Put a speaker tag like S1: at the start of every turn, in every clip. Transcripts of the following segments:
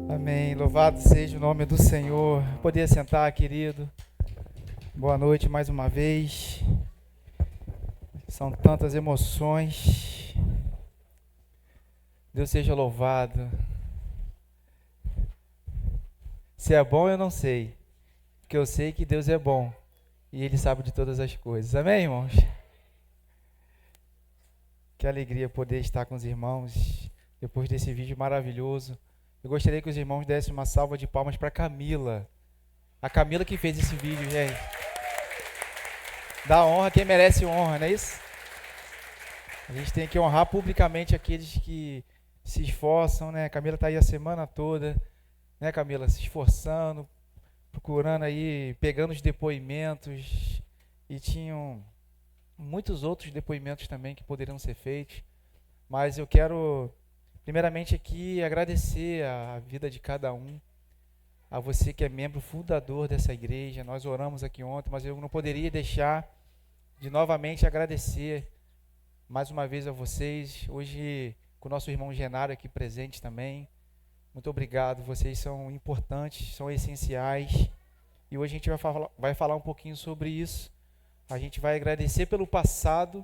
S1: Amém. Louvado seja o nome do Senhor. Poder sentar, querido. Boa noite mais uma vez. São tantas emoções. Deus seja louvado. Se é bom, eu não sei. Porque eu sei que Deus é bom. E Ele sabe de todas as coisas. Amém, irmãos? Que alegria poder estar com os irmãos depois desse vídeo maravilhoso. Eu gostaria que os irmãos dessem uma salva de palmas para Camila. A Camila que fez esse vídeo, gente. Dá honra a quem merece honra, não é isso? A gente tem que honrar publicamente aqueles que se esforçam, né? A Camila está aí a semana toda, né, Camila? Se esforçando, procurando aí, pegando os depoimentos. E tinham muitos outros depoimentos também que poderiam ser feitos. Mas eu quero, primeiramente aqui, agradecer a vida de cada um. A você que é membro fundador dessa igreja. Nós oramos aqui ontem, mas eu não poderia deixar de novamente agradecer mais uma vez a vocês. Hoje com o nosso irmão Genaro aqui presente também. Muito obrigado, vocês são importantes, são essenciais. E hoje a gente vai falar um pouquinho sobre isso. A gente vai agradecer pelo passado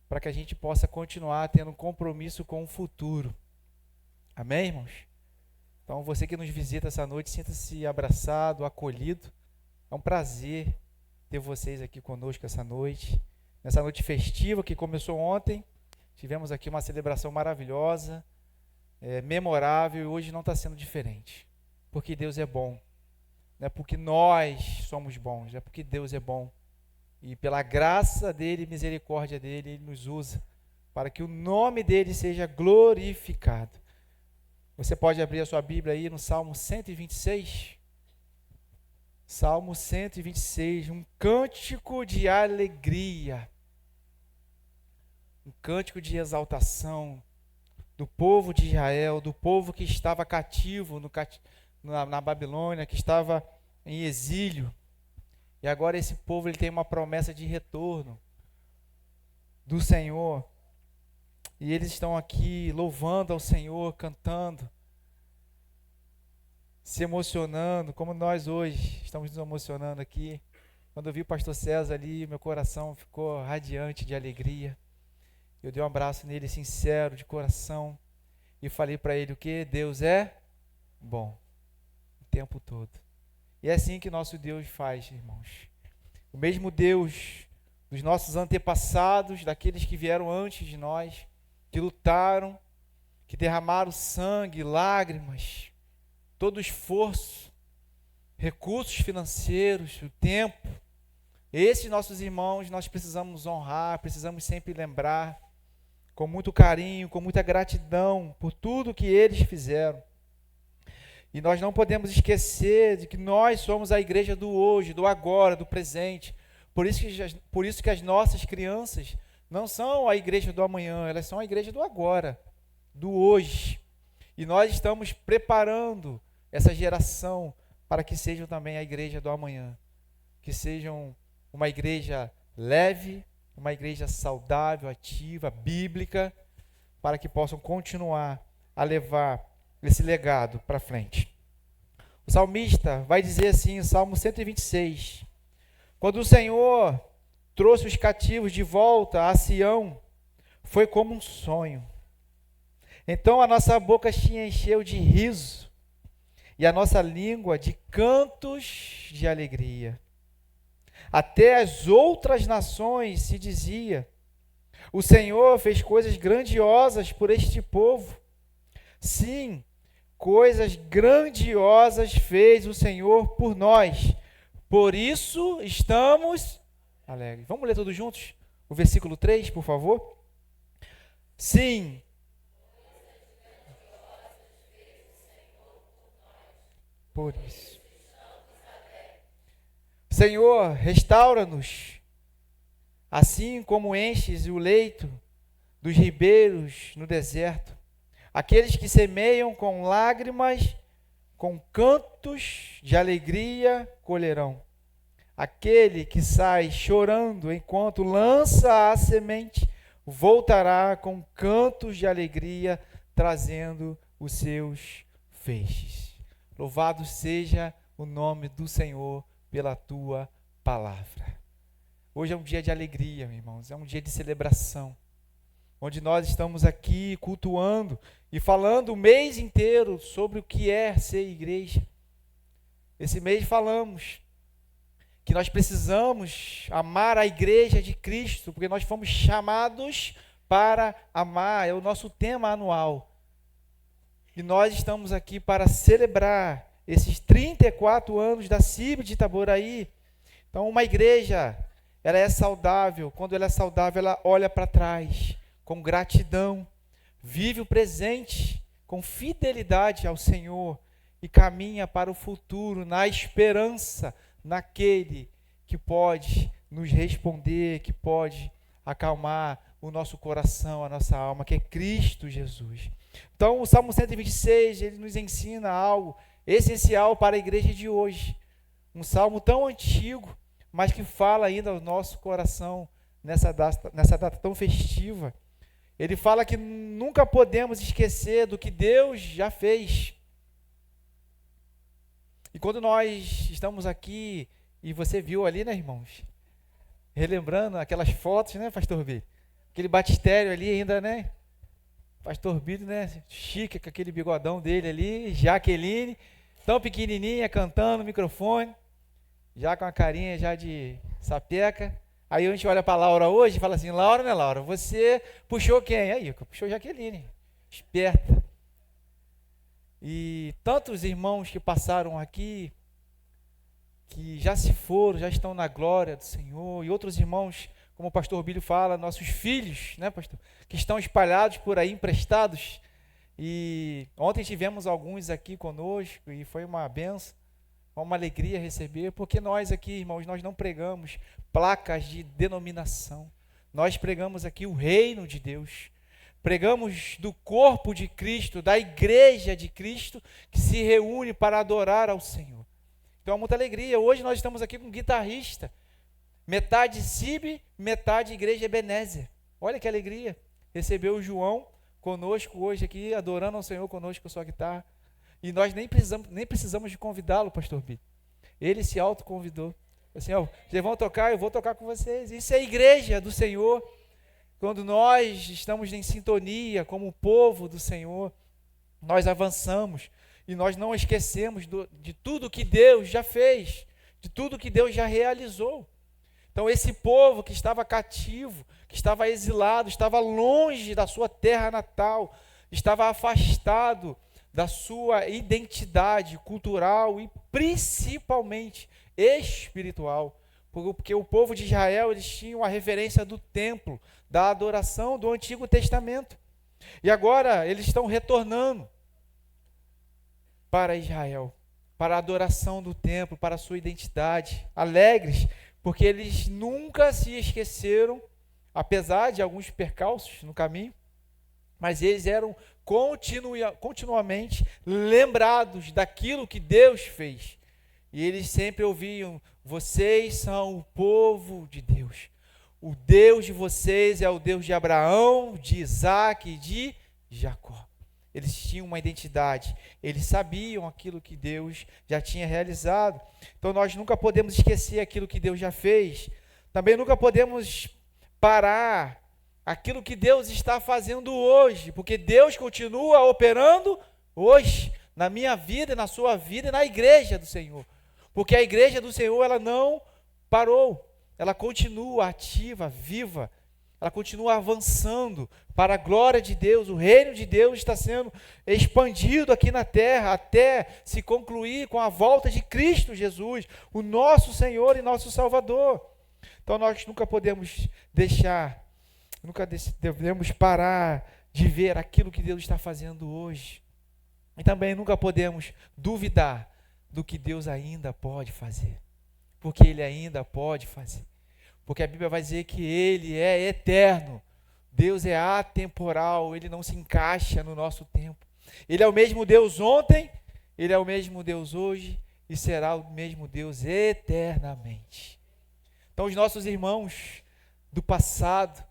S1: para que a gente possa continuar tendo um compromisso com o futuro. Amém, irmãos? Então, você que nos visita essa noite, sinta-se abraçado, acolhido. É um prazer ter vocês aqui conosco essa noite. Nessa noite festiva que começou ontem, tivemos aqui uma celebração maravilhosa, memorável, e hoje não está sendo diferente. Porque Deus é bom. Não é porque nós somos bons, é porque Deus é bom. E pela graça dele e misericórdia dele, ele nos usa para que o nome dele seja glorificado. Você pode abrir a sua Bíblia aí no Salmo 126. Salmo 126, um cântico de alegria, um cântico de exaltação do povo de Israel, do povo que estava cativo na Babilônia, que estava em exílio. E agora esse povo ele tem uma promessa de retorno do Senhor. E eles estão aqui louvando ao Senhor, cantando, se emocionando, como nós hoje estamos nos emocionando aqui. Quando eu vi o pastor César ali, meu coração ficou radiante de alegria. Eu dei um abraço nele sincero, de coração, e falei para ele o que? Deus é bom, o tempo todo. E é assim que nosso Deus faz, irmãos. O mesmo Deus dos nossos antepassados, daqueles que vieram antes de nós, que lutaram, que derramaram sangue, lágrimas, todo o esforço, recursos financeiros, o tempo. Esses nossos irmãos nós precisamos honrar, precisamos sempre lembrar, com muito carinho, com muita gratidão por tudo que eles fizeram. E nós não podemos esquecer de que nós somos a igreja do hoje, do agora, do presente. Por isso que as nossas crianças não são a igreja do amanhã, elas são a igreja do agora, do hoje. E nós estamos preparando essa geração para que sejam também a igreja do amanhã. Que sejam uma igreja leve, uma igreja saudável, ativa, bíblica, para que possam continuar a levar esse legado para frente. O salmista vai dizer assim, em Salmo 126, quando o Senhor trouxe os cativos de volta a Sião, foi como um sonho. Então a nossa boca se encheu de riso e a nossa língua de cantos de alegria. Até as outras nações se dizia, o Senhor fez coisas grandiosas por este povo. Sim, coisas grandiosas fez o Senhor por nós. Por isso estamos alegres. Vamos ler todos juntos? O versículo 3, por favor. Sim. Por isso. Senhor, restaura-nos, assim como enches o leito dos ribeiros no deserto. Aqueles que semeiam com lágrimas, com cantos de alegria colherão. Aquele que sai chorando enquanto lança a semente, voltará com cantos de alegria, trazendo os seus festes. Louvado seja o nome do Senhor pela tua palavra. Hoje é um dia de alegria, meus irmãos, é um dia de celebração, onde nós estamos aqui cultuando e falando o mês inteiro sobre o que é ser igreja. Esse mês falamos que nós precisamos amar a igreja de Cristo, porque nós fomos chamados para amar, é o nosso tema anual. E nós estamos aqui para celebrar esses 34 anos da CIB de Itaboraí. Então, uma igreja, ela é saudável. Quando ela é saudável, ela olha para trás com gratidão, vive o presente com fidelidade ao Senhor e caminha para o futuro na esperança naquele que pode nos responder, que pode acalmar o nosso coração, a nossa alma, que é Cristo Jesus. Então, o Salmo 126, ele nos ensina algo essencial para a igreja de hoje. Um salmo tão antigo, mas que fala ainda ao nosso coração nessa data tão festiva. Ele fala que nunca podemos esquecer do que Deus já fez. E quando nós estamos aqui, e você viu ali, né, irmãos? Relembrando aquelas fotos, né, pastor B? Aquele batistério ali ainda, né? Pastor Bílio, né? Chique, com aquele bigodão dele ali. Jaqueline, tão pequenininha, cantando no microfone. Já com a carinha já de sapeca. Aí a gente olha para a Laura hoje e fala assim, Laura, né, Laura? Você puxou quem? Aí, puxou Jaqueline. Esperta. E tantos irmãos que passaram aqui, que já se foram, já estão na glória do Senhor. E outros irmãos, como o pastor Bílio fala, nossos filhos, né, pastor? Que estão espalhados por aí, emprestados. E ontem tivemos alguns aqui conosco e foi uma benção, uma alegria receber, porque nós aqui, irmãos, nós não pregamos placas de denominação. Nós pregamos aqui o reino de Deus. Pregamos do corpo de Cristo, da igreja de Cristo, que se reúne para adorar ao Senhor. Então é muita alegria. Hoje nós estamos aqui com um guitarrista, metade CIB, metade Igreja Ebenezer. Olha que alegria. Recebeu o João conosco hoje aqui, adorando ao Senhor conosco com a sua guitarra. E nós nem precisamos de convidá-lo, pastor Bílio. Ele se autoconvidou. Assim, ó, vocês vão tocar, eu vou tocar com vocês. Isso é a igreja do Senhor. Quando nós estamos em sintonia como o povo do Senhor, nós avançamos e nós não esquecemos de tudo que Deus já fez, de tudo que Deus já realizou. Então esse povo que estava cativo, que estava exilado, estava longe da sua terra natal, estava afastado da sua identidade cultural e principalmente espiritual, porque o povo de Israel, eles tinham a referência do templo, da adoração do Antigo Testamento. E agora eles estão retornando para Israel, para a adoração do templo, para a sua identidade, alegres, porque eles nunca se esqueceram, apesar de alguns percalços no caminho, mas eles eram continuamente lembrados daquilo que Deus fez. E eles sempre ouviam, vocês são o povo de Deus. O Deus de vocês é o Deus de Abraão, de Isaac e de Jacó. Eles tinham uma identidade, eles sabiam aquilo que Deus já tinha realizado. Então nós nunca podemos esquecer aquilo que Deus já fez. Também nunca podemos parar aquilo que Deus está fazendo hoje, porque Deus continua operando hoje, na minha vida, na sua vida e na igreja do Senhor. Porque a igreja do Senhor, ela não parou. Ela continua ativa, viva, ela continua avançando para a glória de Deus. O reino de Deus está sendo expandido aqui na terra até se concluir com a volta de Cristo Jesus, o nosso Senhor e nosso Salvador. Então nós nunca podemos devemos parar de ver aquilo que Deus está fazendo hoje. E também nunca podemos duvidar do que Deus ainda pode fazer. Porque Ele ainda pode fazer. Porque a Bíblia vai dizer que Ele é eterno. Deus é atemporal, Ele não se encaixa no nosso tempo. Ele é o mesmo Deus ontem, Ele é o mesmo Deus hoje e será o mesmo Deus eternamente. Então os nossos irmãos do passado,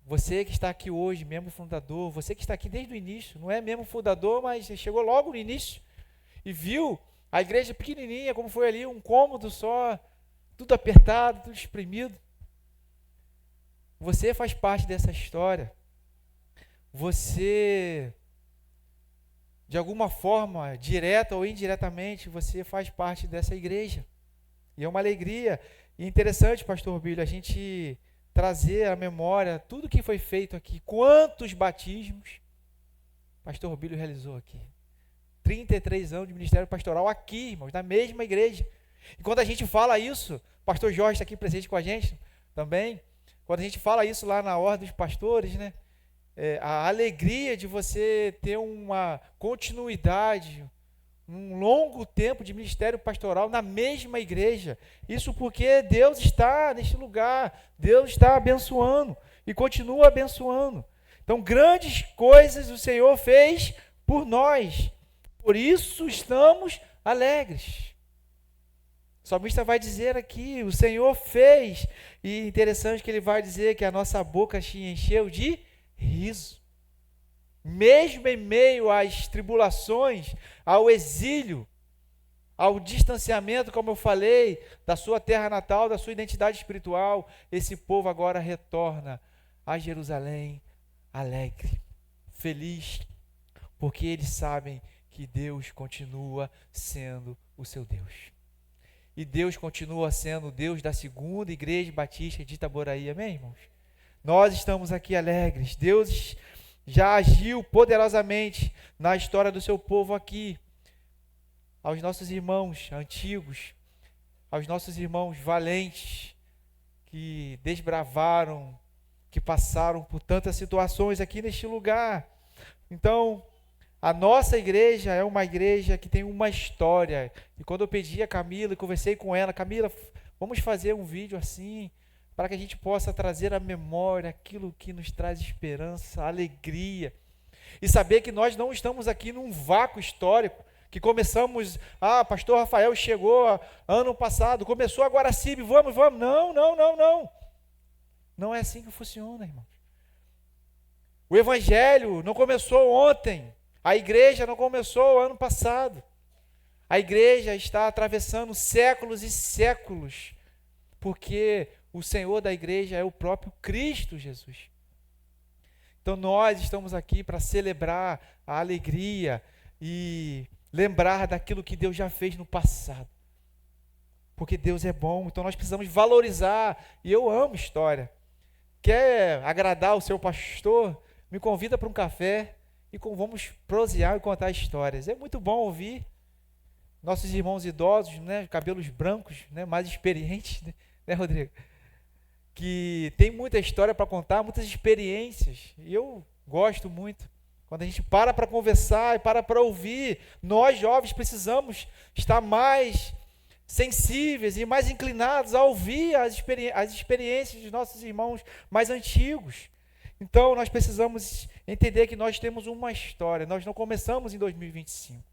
S1: você que está aqui hoje, membro fundador, você que está aqui desde o início, não é membro fundador, mas chegou logo no início, e viu a igreja pequenininha, como foi ali, um cômodo só, tudo apertado, tudo espremido. Você faz parte dessa história. Você, de alguma forma, direta ou indiretamente, você faz parte dessa igreja. E é uma alegria. E é interessante, pastor Bílio, a gente trazer à memória tudo que foi feito aqui. Quantos batismos pastor Bílio realizou aqui. 33 anos de ministério pastoral aqui, irmãos, na mesma igreja. E quando a gente fala isso, o pastor Jorge está aqui presente com a gente também, quando a gente fala isso lá na ordem dos pastores, né? A alegria de você ter uma continuidade, um longo tempo de ministério pastoral na mesma igreja. Isso porque Deus está neste lugar, Deus está abençoando e continua abençoando. Então, grandes coisas o Senhor fez por nós. Por isso estamos alegres. O salmista vai dizer aqui, o Senhor fez. E interessante que ele vai dizer que a nossa boca se encheu de riso. Mesmo em meio às tribulações, ao exílio, ao distanciamento, como eu falei, da sua terra natal, da sua identidade espiritual, esse povo agora retorna a Jerusalém alegre, feliz, porque eles sabem que Deus continua sendo o seu Deus. E Deus continua sendo o Deus da segunda igreja batista de Itaboraí, amém, irmãos? Nós estamos aqui alegres. Deus já agiu poderosamente na história do seu povo aqui. Aos nossos irmãos antigos, aos nossos irmãos valentes, que desbravaram, que passaram por tantas situações aqui neste lugar. Então, a nossa igreja é uma igreja que tem uma história. E quando eu pedi a Camila e conversei com ela, Camila, vamos fazer um vídeo assim, para que a gente possa trazer à memória aquilo que nos traz esperança, alegria. E saber que nós não estamos aqui num vácuo histórico, que começamos, pastor Rafael chegou ano passado, começou agora a CIB, vamos. Não. Não é assim que funciona, irmãos. O evangelho não começou ontem. A igreja não começou ano passado. A igreja está atravessando séculos e séculos, porque o Senhor da igreja é o próprio Cristo Jesus. Então nós estamos aqui para celebrar a alegria e lembrar daquilo que Deus já fez no passado. Porque Deus é bom, então nós precisamos valorizar. E eu amo história. Quer agradar o seu pastor? Me convida para um café e vamos prosear e contar histórias. É muito bom ouvir nossos irmãos idosos, né, cabelos brancos, né, mais experientes, né, Rodrigo? Que tem muita história para contar, muitas experiências. E eu gosto muito. Quando a gente para conversar e para ouvir, nós jovens precisamos estar mais sensíveis e mais inclinados a ouvir as experiências dos nossos irmãos mais antigos. Então, nós precisamos entender que nós temos uma história, nós não começamos em 2025.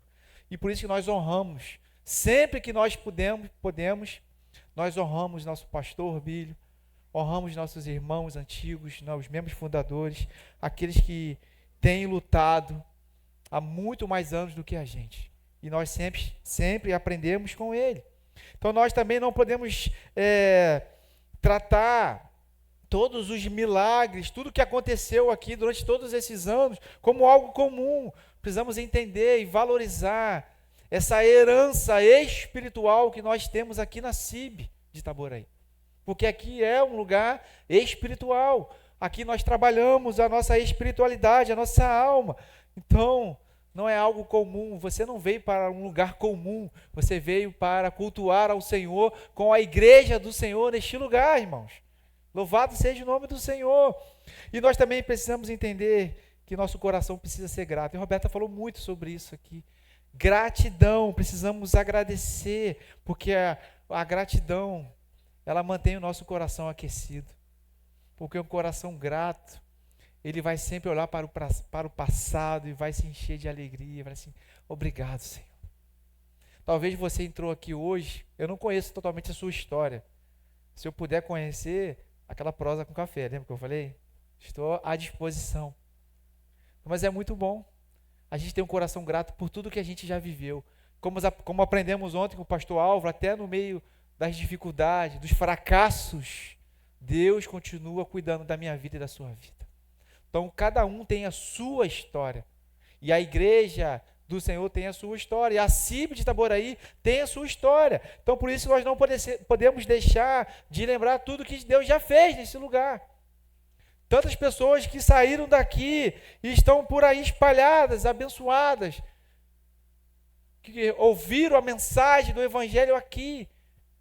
S1: E por isso que nós honramos, sempre que nós podemos, nós honramos nosso pastor Bílio, honramos nossos irmãos antigos, os membros fundadores, aqueles que têm lutado há muito mais anos do que a gente. E nós sempre aprendemos com ele. Então nós também não podemos tratar todos os milagres, tudo que aconteceu aqui durante todos esses anos, como algo comum. Precisamos entender e valorizar essa herança espiritual que nós temos aqui na CIB de Itaboraí. Porque aqui é um lugar espiritual. Aqui nós trabalhamos a nossa espiritualidade, a nossa alma. Então, não é algo comum. Você não veio para um lugar comum. Você veio para cultuar ao Senhor com a igreja do Senhor neste lugar, irmãos. Louvado seja o nome do Senhor. E nós também precisamos entender que nosso coração precisa ser grato. E a Roberta falou muito sobre isso aqui. Gratidão, precisamos agradecer, porque a gratidão, ela mantém o nosso coração aquecido. Porque um coração grato, ele vai sempre olhar para o passado e vai se encher de alegria, vai assim, obrigado, Senhor. Talvez você entrou aqui hoje, eu não conheço totalmente a sua história. Se eu puder conhecer, aquela prosa com café, lembra que eu falei? Estou à disposição. Mas é muito bom a gente ter um coração grato por tudo que a gente já viveu. como aprendemos ontem com o pastor Álvaro, até no meio das dificuldades, dos fracassos, Deus continua cuidando da minha vida e da sua vida. Então, cada um tem a sua história. E a igreja do Senhor tem a sua história. E a CIB de Itaboraí tem a sua história. Então, por isso, nós não podemos deixar de lembrar tudo que Deus já fez nesse lugar. Tantas pessoas que saíram daqui e estão por aí espalhadas, abençoadas, que ouviram a mensagem do Evangelho aqui,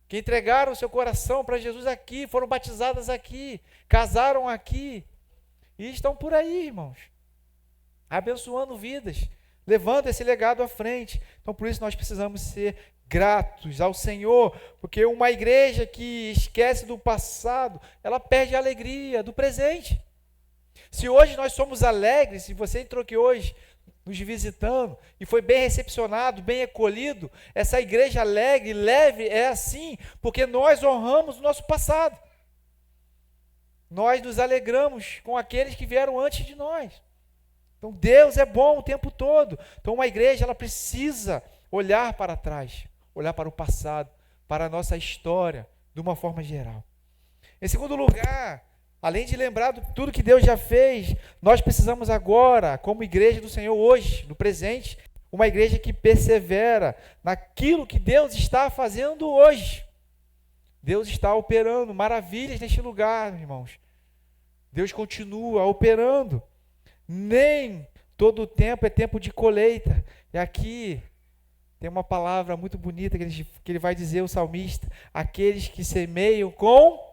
S1: que entregaram o seu coração para Jesus aqui, foram batizadas aqui, casaram aqui, e estão por aí, irmãos, abençoando vidas, levando esse legado à frente. Então, por isso, nós precisamos ser gratos ao Senhor, porque uma igreja que esquece do passado, ela perde a alegria do presente. Se hoje nós somos alegres, se você entrou aqui hoje nos visitando e foi bem recepcionado, bem acolhido, essa igreja alegre e leve é assim, porque nós honramos o nosso passado. Nós nos alegramos com aqueles que vieram antes de nós. Então Deus é bom o tempo todo. Então uma igreja, ela precisa olhar para trás, olhar para o passado, para a nossa história, de uma forma geral. Em segundo lugar, além de lembrar de tudo que Deus já fez, nós precisamos agora, como igreja do Senhor hoje, no presente, uma igreja que persevera naquilo que Deus está fazendo hoje. Deus está operando maravilhas neste lugar, irmãos. Deus continua operando. Nem todo o tempo é tempo de colheita. E aqui tem uma palavra muito bonita que ele vai dizer, o salmista: aqueles que semeiam com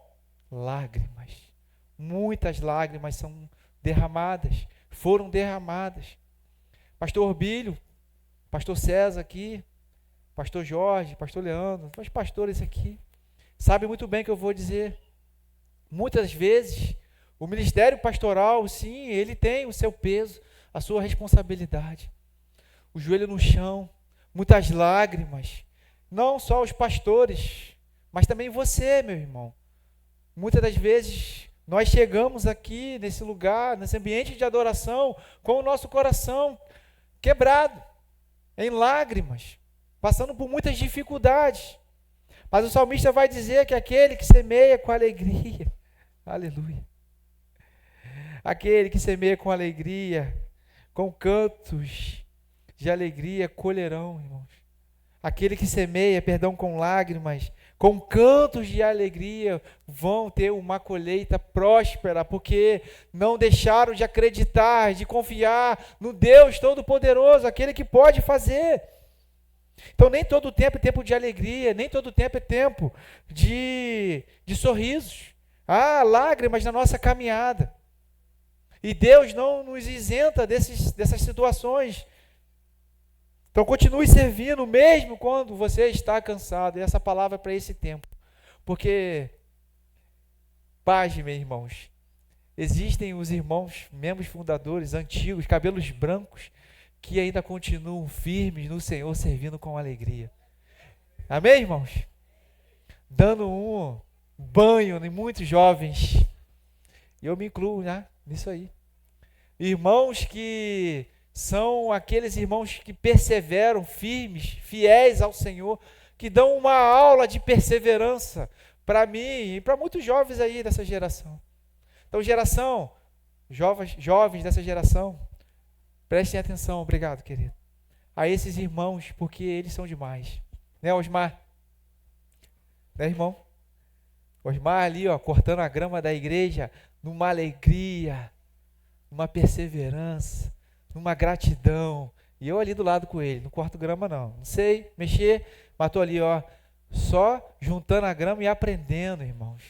S1: lágrimas. Muitas lágrimas são derramadas, foram derramadas. Pastor Orbílio, pastor César aqui, pastor Jorge, pastor Leandro, os pastores aqui, sabem muito bem o que eu vou dizer. Muitas vezes, o ministério pastoral, sim, ele tem o seu peso, a sua responsabilidade. O joelho no chão, muitas lágrimas. Não só os pastores, mas também você, meu irmão. Muitas das vezes, nós chegamos aqui nesse lugar, nesse ambiente de adoração, com o nosso coração quebrado, em lágrimas, passando por muitas dificuldades. Mas o salmista vai dizer que aquele que semeia com alegria, aleluia, aquele que semeia com alegria, com cantos de alegria, colherão, irmãos. Aquele que semeia, com lágrimas, com cantos de alegria, vão ter uma colheita próspera, porque não deixaram de acreditar, de confiar no Deus Todo-Poderoso, aquele que pode fazer. Então, nem todo tempo é tempo de alegria, nem todo tempo é tempo de sorrisos. Há lágrimas na nossa caminhada. E Deus não nos isenta dessas situações. Então, continue servindo, mesmo quando você está cansado. E essa palavra é para esse tempo. Porque, pasme, irmãos, existem os irmãos, membros fundadores, antigos, cabelos brancos, que ainda continuam firmes no Senhor, servindo com alegria. Amém, irmãos? Dando um banho em muitos jovens. E eu me incluo, né, nisso aí. Irmãos que são aqueles irmãos que perseveram, firmes, fiéis ao Senhor, que dão uma aula de perseverança para mim e para muitos jovens aí dessa geração. Então, jovens dessa geração, prestem atenção, obrigado, querido, a esses irmãos, porque eles são demais. Né, Osmar? Né, irmão? Osmar ali, ó, cortando a grama da igreja, numa alegria, numa perseverança, numa gratidão. E eu ali do lado com ele, não corto grama não sei mexer, mas estou ali, ó, só juntando a grama e aprendendo, irmãos.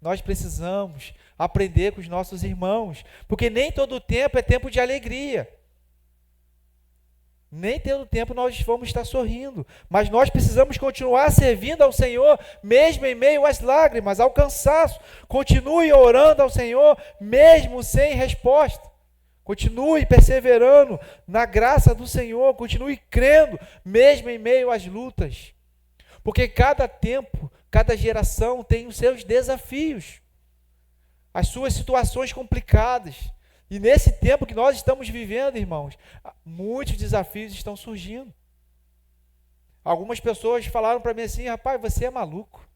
S1: Nós precisamos aprender com os nossos irmãos, porque nem todo tempo é tempo de alegria. Nem todo tempo nós vamos estar sorrindo, mas nós precisamos continuar servindo ao Senhor, mesmo em meio às lágrimas, ao cansaço. Continue orando ao Senhor, mesmo sem resposta. Continue perseverando na graça do Senhor, continue crendo, mesmo em meio às lutas. Porque cada tempo, cada geração tem os seus desafios, as suas situações complicadas. E nesse tempo que nós estamos vivendo, irmãos, muitos desafios estão surgindo. Algumas pessoas falaram para mim assim: rapaz, você é maluco.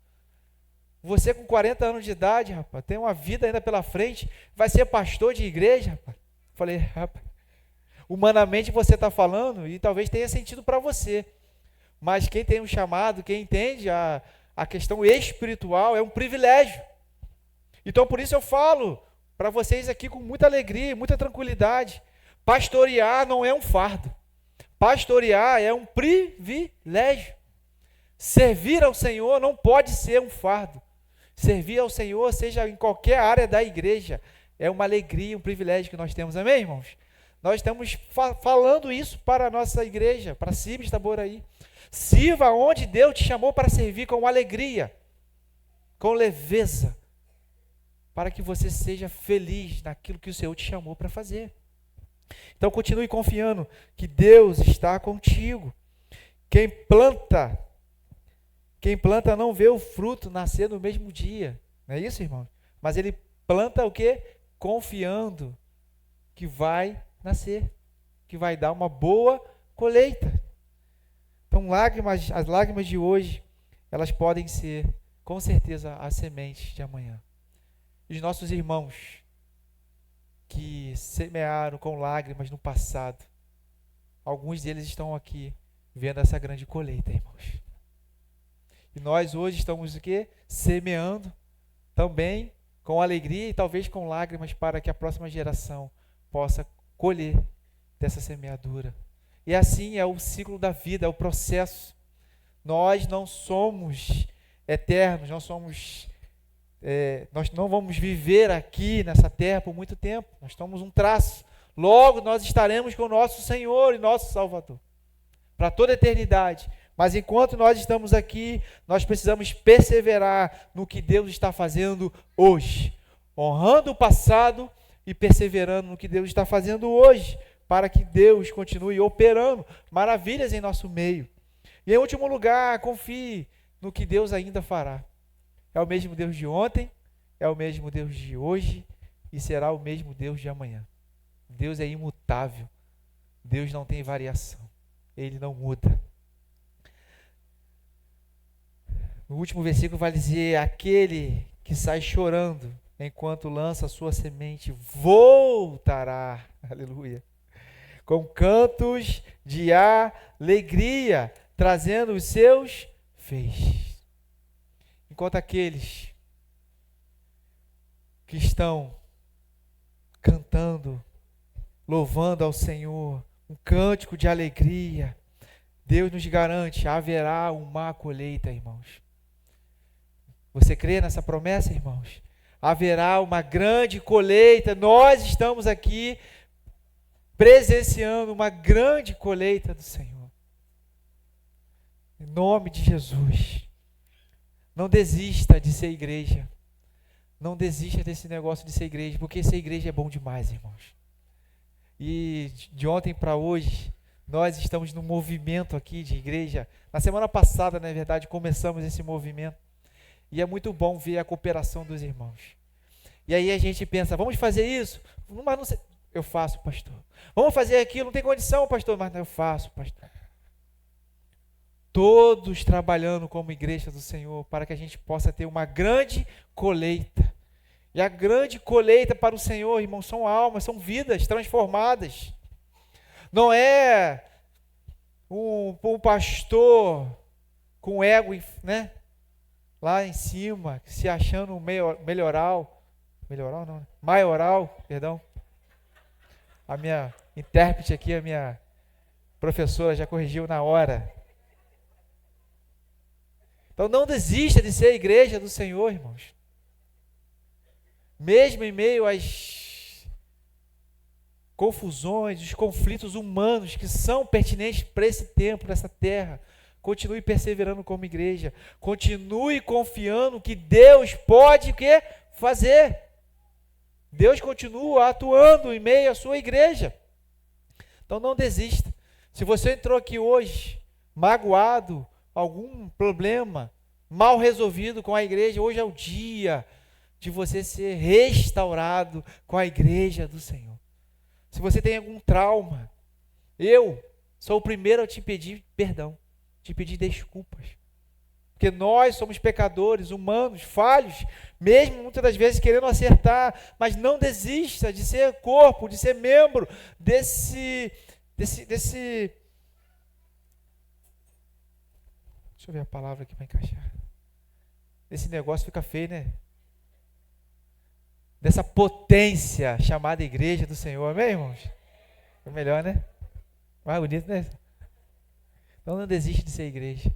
S1: Você com 40 anos de idade, rapaz, tem uma vida ainda pela frente, vai ser pastor de igreja, rapaz. Falei, rapaz, humanamente você está falando e talvez tenha sentido para você. Mas quem tem um chamado, quem entende a questão espiritual, é um privilégio. Então por isso eu falo para vocês aqui com muita alegria, muita tranquilidade. Pastorear não é um fardo. Pastorear é um privilégio. Servir ao Senhor não pode ser um fardo. Servir ao Senhor, seja em qualquer área da igreja, é uma alegria, um privilégio que nós temos. Amém, irmãos? Nós estamos falando isso para a nossa igreja, para a Cibes Itaboraí. Sirva onde Deus te chamou para servir com alegria, com leveza, para que você seja feliz naquilo que o Senhor te chamou para fazer. Então continue confiando que Deus está contigo. Quem planta não vê o fruto nascer no mesmo dia. Não é isso, irmão? Mas ele planta o quê? Confiando que vai nascer, que vai dar uma boa colheita. Então, as lágrimas de hoje, elas podem ser, com certeza, as sementes de amanhã. E os nossos irmãos que semearam com lágrimas no passado, alguns deles estão aqui vendo essa grande colheita, irmãos. E nós hoje estamos o quê? Semeando também com alegria e talvez com lágrimas para que a próxima geração possa colher dessa semeadura. E assim é o ciclo da vida, é o processo. Nós não somos eternos, nós não vamos viver aqui nessa terra por muito tempo. Nós somos um traço. Logo nós estaremos com o nosso Senhor e nosso Salvador para toda a eternidade. Mas enquanto nós estamos aqui, nós precisamos perseverar no que Deus está fazendo hoje, honrando o passado e perseverando no que Deus está fazendo hoje, para que Deus continue operando maravilhas em nosso meio. E em último lugar, confie no que Deus ainda fará. É o mesmo Deus de ontem, é o mesmo Deus de hoje e será o mesmo Deus de amanhã. Deus é imutável, Deus não tem variação, Ele não muda. No último versículo vai dizer: aquele que sai chorando enquanto lança a sua semente voltará, aleluia, com cantos de alegria, trazendo os seus feixes. Enquanto aqueles que estão cantando, louvando ao Senhor, um cântico de alegria, Deus nos garante, haverá uma colheita, irmãos. Você crê nessa promessa, irmãos? Haverá uma grande colheita. Nós estamos aqui presenciando uma grande colheita do Senhor. Em nome de Jesus. Não desista de ser igreja. Não desista desse negócio de ser igreja, porque ser igreja é bom demais, irmãos. E de ontem para hoje, nós estamos num movimento aqui de igreja. Na semana passada, na verdade, começamos esse movimento. E é muito bom ver a cooperação dos irmãos. E aí a gente pensa, vamos fazer isso? Mas não sei. Eu faço, pastor. Vamos fazer aquilo, não tem condição, pastor, mas eu faço, pastor. Todos trabalhando como igreja do Senhor para que a gente possa ter uma grande colheita. E a grande colheita para o Senhor, irmãos, são almas, são vidas transformadas. Não é um pastor com ego, né? Lá em cima, se achando um maioral, perdão. A minha intérprete aqui, a minha professora já corrigiu na hora. Então não desista de ser a igreja do Senhor, irmãos. Mesmo em meio às confusões, os conflitos humanos que são pertinentes para esse tempo, para essa terra, continue perseverando como igreja. Continue confiando que Deus pode o quê? Fazer. Deus continua atuando em meio à sua igreja. Então não desista. Se você entrou aqui hoje magoado, algum problema mal resolvido com a igreja, hoje é o dia de você ser restaurado com a igreja do Senhor. Se você tem algum trauma, eu sou o primeiro a te pedir perdão. de pedir desculpas. Porque nós somos pecadores, humanos, falhos, mesmo muitas das vezes querendo acertar, mas não desista de ser corpo, de ser membro desse. Deixa eu ver a palavra aqui para encaixar. Esse negócio fica feio, né? Dessa potência chamada Igreja do Senhor, amém, irmãos? É melhor, né? Mais bonito, né? Então não desiste de ser igreja.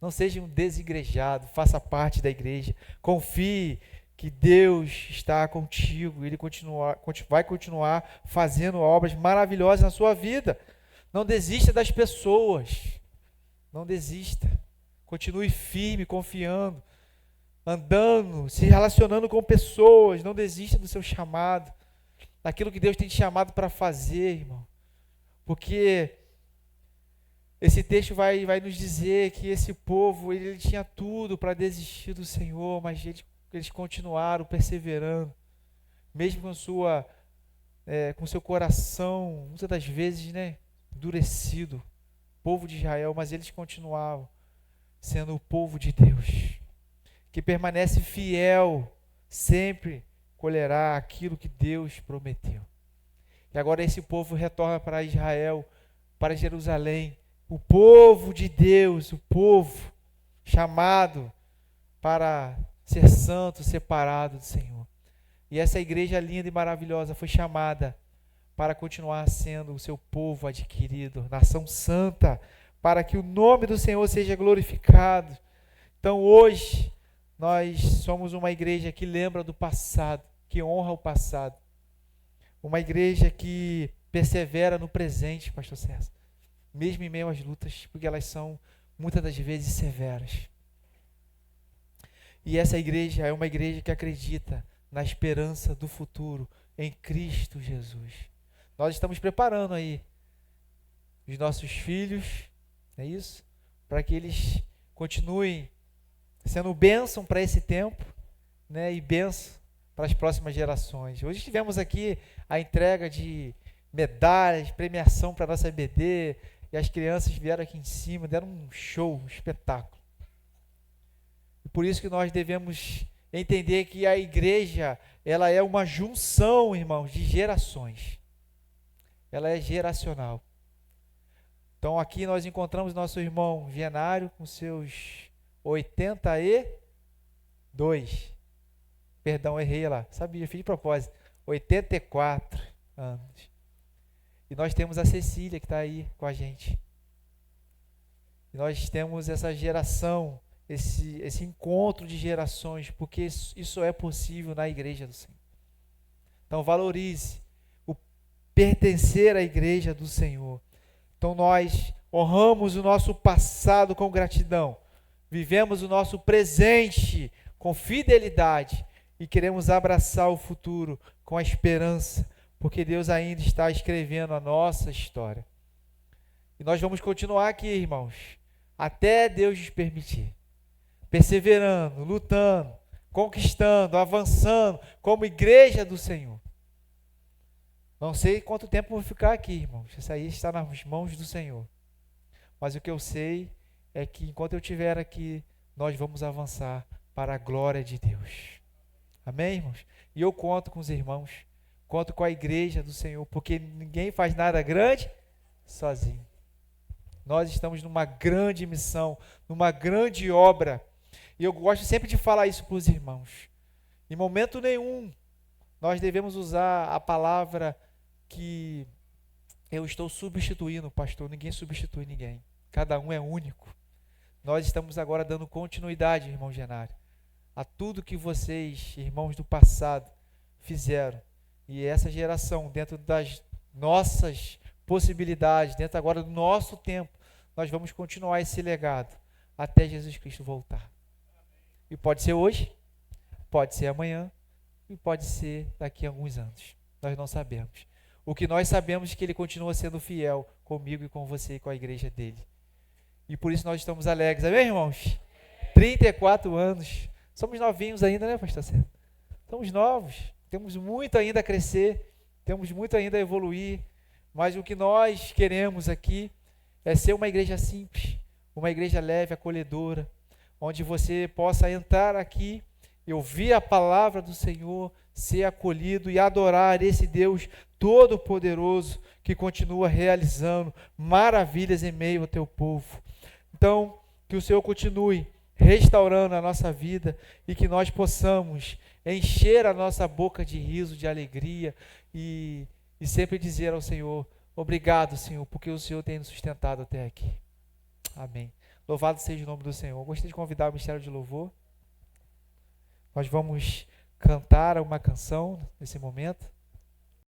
S1: Não seja um desigrejado, faça parte da igreja. Confie que Deus está contigo. Ele vai continuar fazendo obras maravilhosas na sua vida. Não desista das pessoas. Não desista. Continue firme, confiando, andando, se relacionando com pessoas. Não desista do seu chamado, daquilo que Deus tem te chamado para fazer, irmão. Porque esse texto vai nos dizer que esse povo, ele tinha tudo para desistir do Senhor, mas eles continuaram perseverando, mesmo com seu coração, muitas das vezes, né, endurecido, povo de Israel, mas eles continuavam sendo o povo de Deus, que permanece fiel, sempre colherá aquilo que Deus prometeu. E agora esse povo retorna para Israel, para Jerusalém, o povo de Deus, o povo chamado para ser santo, separado do Senhor. E essa igreja linda e maravilhosa foi chamada para continuar sendo o seu povo adquirido, nação santa, para que o nome do Senhor seja glorificado. Então hoje nós somos uma igreja que lembra do passado, que honra o passado. Uma igreja que persevera no presente, pastor César. Mesmo em meio às lutas, porque elas são muitas das vezes severas. E essa igreja é uma igreja que acredita na esperança do futuro em Cristo Jesus. Nós estamos preparando aí os nossos filhos, é isso? Para que eles continuem sendo bênção para esse tempo, né? E bênção para as próximas gerações. Hoje tivemos aqui a entrega de medalhas, premiação para a nossa EBD, e as crianças vieram aqui em cima, deram um show, um espetáculo. E por isso que nós devemos entender que a igreja, ela é uma junção, irmãos, de gerações. Ela é geracional. Então aqui nós encontramos nosso irmão Genário com seus 82. Perdão, errei lá. Sabia, fiz de propósito. 84 anos. E nós temos a Cecília que está aí com a gente. E nós temos essa geração, esse encontro de gerações, porque isso é possível na igreja do Senhor. Então valorize o pertencer à igreja do Senhor. Então nós honramos o nosso passado com gratidão, vivemos o nosso presente com fidelidade e queremos abraçar o futuro com a esperança, porque Deus ainda está escrevendo a nossa história. E nós vamos continuar aqui, irmãos, até Deus nos permitir, perseverando, lutando, conquistando, avançando, como igreja do Senhor. Não sei quanto tempo vou ficar aqui, irmãos, isso aí está nas mãos do Senhor. Mas o que eu sei é que enquanto eu estiver aqui, nós vamos avançar para a glória de Deus. Amém, irmãos? E eu conto com os irmãos, conto com a igreja do Senhor, porque ninguém faz nada grande sozinho. Nós estamos numa grande missão, numa grande obra. E eu gosto sempre de falar isso para os irmãos. Em momento nenhum, nós devemos usar a palavra que eu estou substituindo, pastor. Ninguém substitui ninguém. Cada um é único. Nós estamos agora dando continuidade, irmão Genário, a tudo que vocês, irmãos do passado, fizeram. E essa geração, dentro das nossas possibilidades, dentro agora do nosso tempo, nós vamos continuar esse legado até Jesus Cristo voltar. E pode ser hoje, pode ser amanhã, e pode ser daqui a alguns anos. Nós não sabemos. O que nós sabemos é que Ele continua sendo fiel comigo e com você e com a igreja dele. E por isso nós estamos alegres. Amém, irmãos? 34 anos. Somos novinhos ainda, né, pastor Sérgio? Somos novos. Temos muito ainda a crescer. Temos muito ainda a evoluir. Mas o que nós queremos aqui é ser uma igreja simples. uma igreja leve, acolhedora, onde você possa entrar aqui e ouvir a palavra do Senhor, ser acolhido e adorar esse Deus Todo-Poderoso que continua realizando maravilhas em meio ao teu povo. Então, que o Senhor continue restaurando a nossa vida e que nós possamos encher a nossa boca de riso, de alegria e sempre dizer ao Senhor: obrigado, Senhor, porque o Senhor tem nos sustentado até aqui. Amém. Louvado seja o nome do Senhor. Eu gostaria de convidar o Ministério de Louvor. Nós vamos cantar uma canção nesse momento.